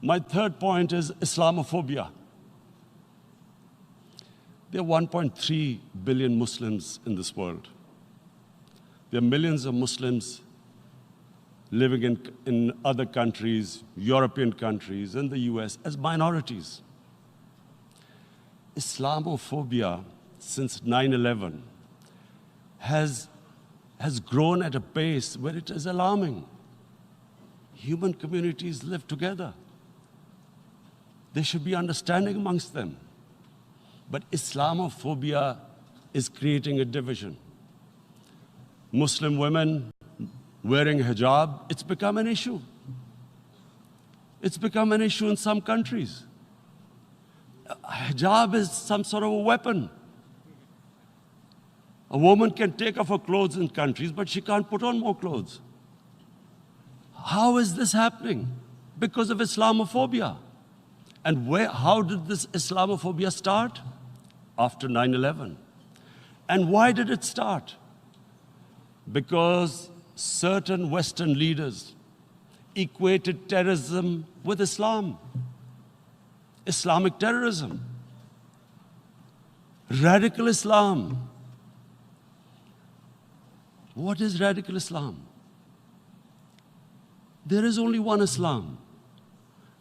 My third point is Islamophobia. There are 1.3 billion Muslims in this world. There are millions of Muslims living in other countries, European countries, in the US, as minorities. Islamophobia, since 9/11, has grown at a pace where it is alarming. Human communities live together. There should be understanding amongst them. But Islamophobia is creating a division. Muslim women wearing hijab, it's become an issue. It's become an issue in some countries. Hijab is some sort of a weapon. A woman can take off her clothes in countries, but she can't put on more clothes. How is this happening? Because of Islamophobia. And how did this Islamophobia start? After 9/11. And why did it start? Because certain Western leaders equated terrorism with Islam. Islamic terrorism. Radical Islam. What is radical Islam? There is only one Islam.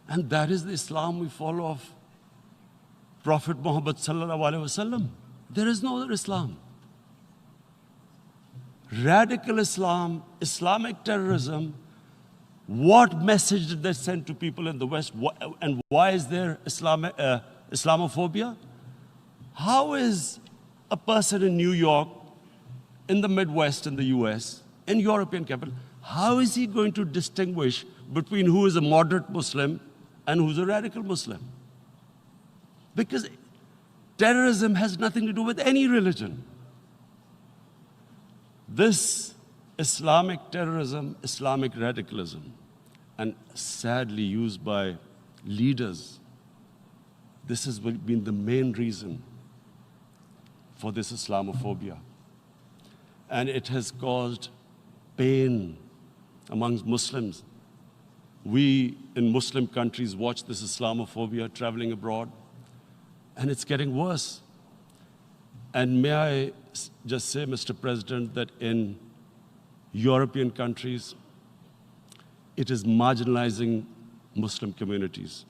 And that is the Islam we follow of Prophet Muhammad sallallahu alaihi wasallam. There is no other Islam. Radical Islam, Islamic terrorism, what message did they send to people in the West? And why is there Islamophobia? How is a person in New York, in the Midwest, in the US, in European capital, how is he going to distinguish between who is a moderate Muslim and who's a radical Muslim? Because terrorism has nothing to do with any religion. This Islamic terrorism, Islamic radicalism, and sadly used by leaders, this has been the main reason for this Islamophobia. And it has caused pain amongst Muslims. We in Muslim countries watch this Islamophobia traveling abroad, and it's getting worse. And may I just say, Mr. President, that in European countries, it is marginalizing Muslim communities.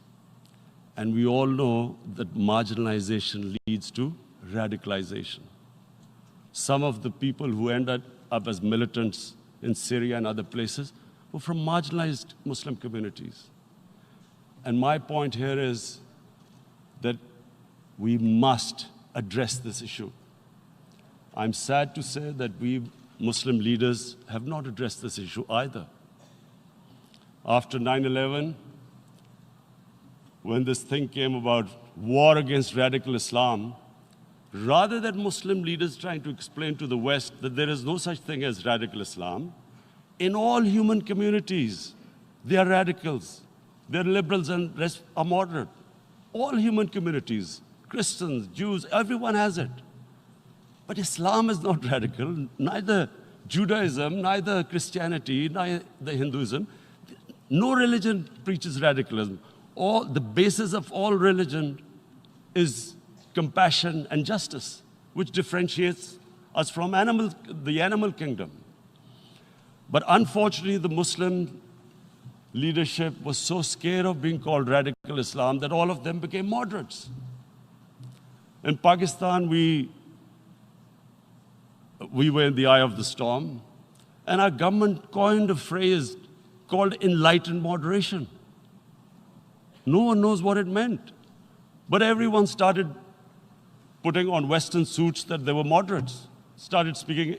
And we all know that marginalization leads to radicalization. Some of the people who ended up as militants in Syria and other places were from marginalized Muslim communities. And my point here is that we must address this issue. I'm sad to say that we Muslim leaders have not addressed this issue either. After 9/11, when this thing came about war against radical Islam, rather than Muslim leaders trying to explain to the West that there is no such thing as radical Islam, in all human communities, they are radicals. They're liberals and rest are moderate. All human communities, Christians, Jews, everyone has it. But Islam is not radical, neither Judaism, neither Christianity, neither Hinduism. No religion preaches radicalism. The basis of all religion is compassion and justice, which differentiates us from the animal kingdom. But unfortunately, the Muslim leadership was so scared of being called radical Islam that all of them became moderates. In Pakistan, we were in the eye of the storm, and our government coined a phrase called enlightened moderation. No one knows what it meant, but everyone started putting on Western suits that they were moderates, started speaking.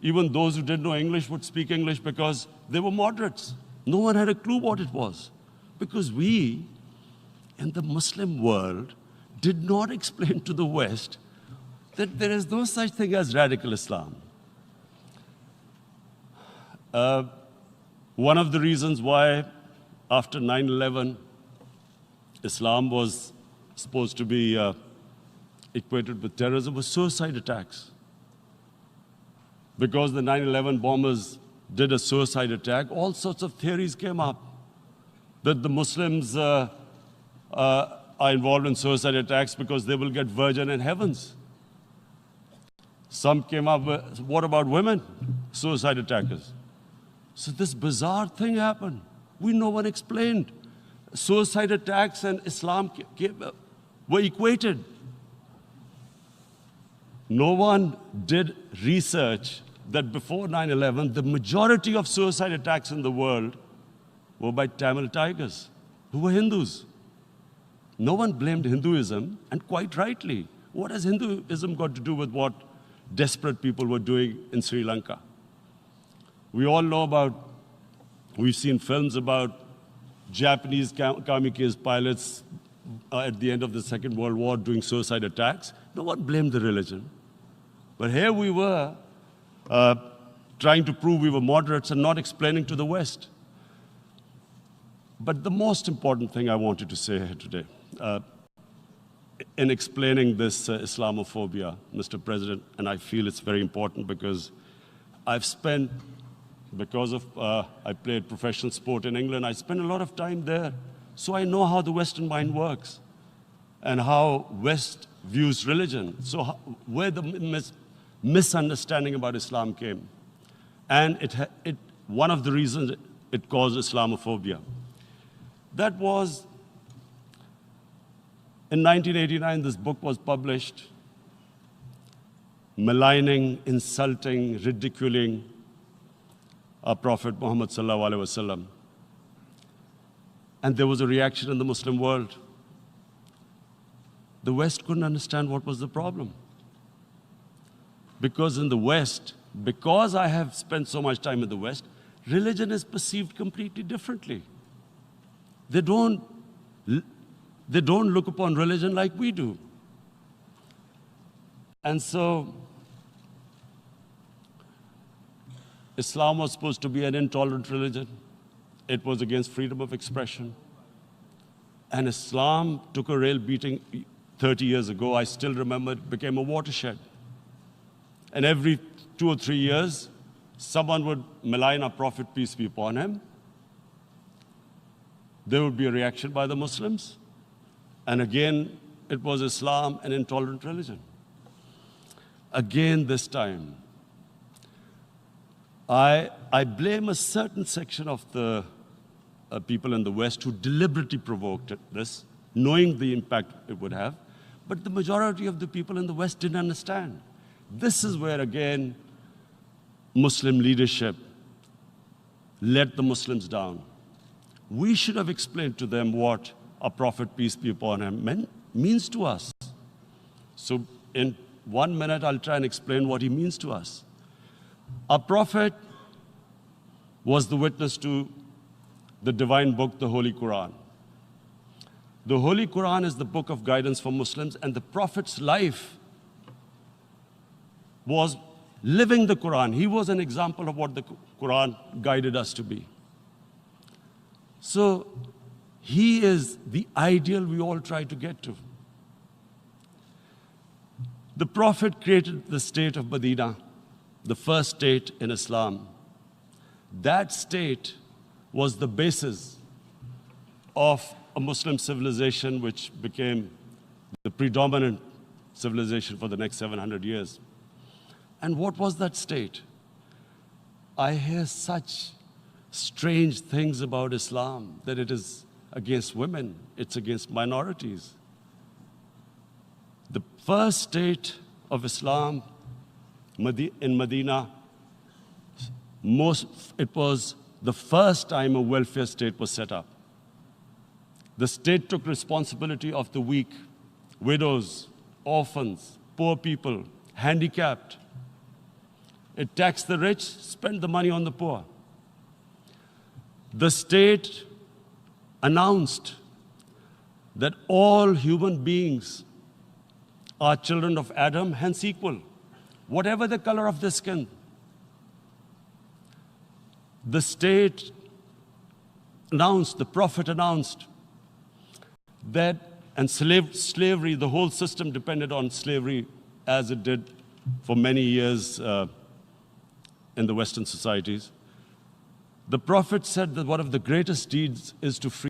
Even those who didn't know English would speak English because they were moderates. No one had a clue what it was, because we, in the Muslim world, did not explain to the West that there is no such thing as radical Islam. One of the reasons why, after 9/11, Islam was supposed to be equated with terrorism was suicide attacks. Because the 9/11 bombers did a suicide attack, all sorts of theories came up. that the Muslims are involved in suicide attacks because they will get virgin in heavens. Some came up with, what about women, suicide attackers? So this bizarre thing happened. No one explained. Suicide attacks and Islam were equated. No one did research that before 9/11, the majority of suicide attacks in the world were by Tamil Tigers, who were Hindus. No one blamed Hinduism, and quite rightly. What has Hinduism got to do with what desperate people were doing in Sri Lanka? We all know about, we've seen films about Japanese kamikaze pilots at the end of the Second World War doing suicide attacks. No one blamed the religion. But here we were trying to prove we were moderates and not explaining to the West. But the most important thing I wanted to say here today, in explaining this Islamophobia, Mr. President, and I feel it's very important because I've spent, because of I played professional sport in England, I spent a lot of time there. So I know how the Western mind works and how West views religion. So where the misunderstanding about Islam came. And one of the reasons it caused Islamophobia. That was, in 1989, this book was published, maligning, insulting, ridiculing our Prophet Muhammad sallallahu alaihi wasallam. And there was a reaction in the Muslim world. The West couldn't understand what was the problem. Because in the West, because I have spent so much time in the West, religion is perceived completely differently. They don't look upon religion like we do. And so, Islam was supposed to be an intolerant religion. It was against freedom of expression. And Islam took a real beating 30 years ago. I still remember it became a watershed. And every 2 or 3 years, someone would malign our Prophet, peace be upon him. There would be a reaction by the Muslims. And again, it was Islam, an intolerant religion. Again, this time, I blame a certain section of the people in the West who deliberately provoked this, knowing the impact it would have. But the majority of the people in the West didn't understand. This is where, again, Muslim leadership let the Muslims down. We should have explained to them what our Prophet, peace be upon him, means to us. So in 1 minute, I'll try and explain what he means to us. Our Prophet was the witness to the divine book, the Holy Quran. The Holy Quran is the book of guidance for Muslims, and the Prophet's life was living the Quran. He was an example of what the Quran guided us to be. So he is the ideal we all try to get to. The Prophet created the state of Medina, the first state in Islam. That state was the basis of a Muslim civilization which became the predominant civilization for the next 700 years. And what was that state? I hear such strange things about Islam, that it is against women, it's against minorities. The first state of Islam in Medina, it was the first time a welfare state was set up. The state took responsibility of the weak, widows, orphans, poor people, handicapped. It taxed the rich, spent the money on the poor. The state announced that all human beings are children of Adam, hence equal, whatever the color of their skin. The state announced, the Prophet announced that, and slavery, the whole system depended on slavery as it did for many years in the Western societies. The Prophet said that one of the greatest deeds is to free